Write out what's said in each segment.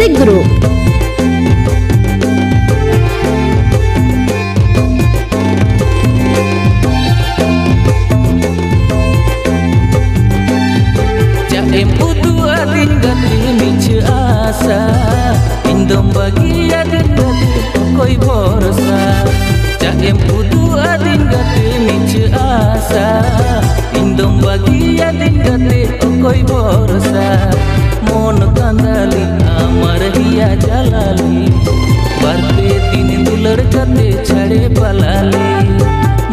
Music Group. Em putu adin gati mich asa indom bagi adin gati koi borosa em putu adin gati mich asa indom bagi adin gati koi borosa mon kandali amar hiya jalali barpe din dular gati chade palali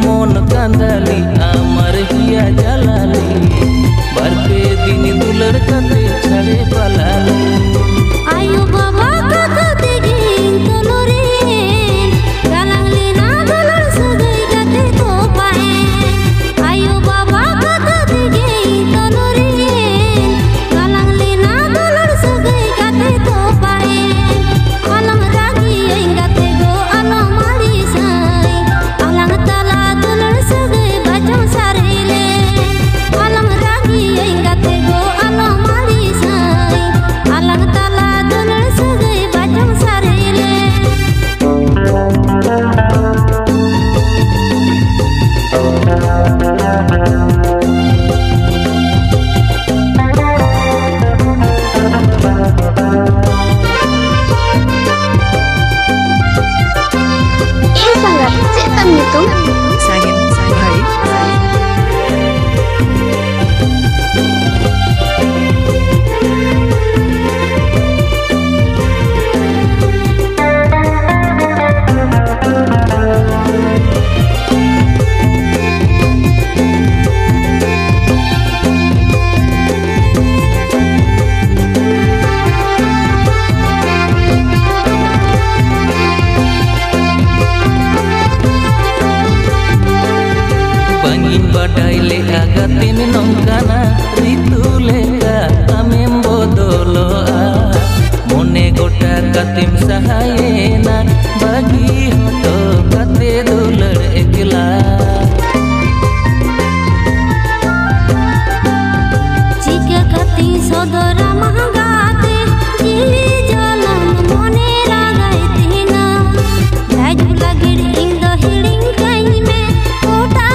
mon kandali amar hiya jalali barpe दिन दुलर कते छड़े पलाले आयु बाबा कते गिन तोलोरे गालांगले ना दुलर सगई कते तो पाए आयु बाबा कते गिन तोलोरे गालांगले ना दुलर सगई कते तो पाए आलम रागी इंगते गो आलो मारी साई आलंग तला दुलर सगई बचो सारेले आलम रागी इंगते Badaile agatin nongkana ritu leka amem bodoloa mone gota katim sahayena bagi hoto kate dular ekla jika kati sodora mahgate jili jalan mone ragai tina raju lagir indo hiling kain me kota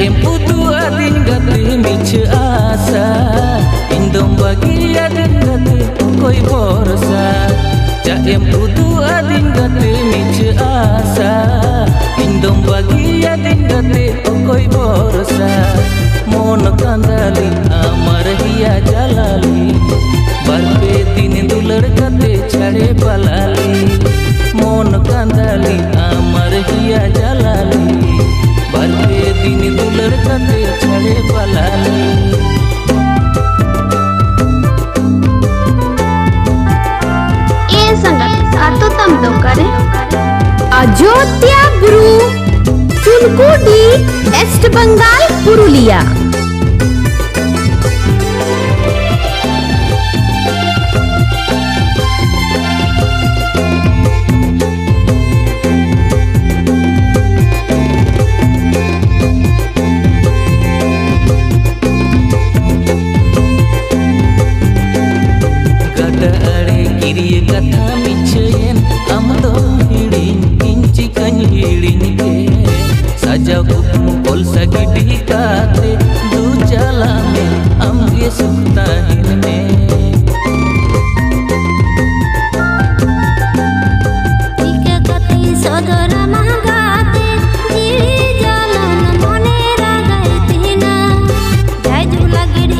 em putu adin gati mich asa indom bagi adin gati koi borosa em putu adin gati mich asa indom bagi adin gati koi borosa mon kandali amar hiya jalali barpe din dular gati chade palali mon kandali amar hiya jalali barpe दिन दुलर कते छड़े पलाले ए संगत आतो तम दो करे अयोध्या गुरु Chunkudi West Bengal Purulia kiriye katha micheyen amdo hidin inchi kan hidin ke saja kukmu kol sagidi kate du jala me amge sukta hin me tika kati sodora mahgate jili jalan mone ragai tina jaju lagir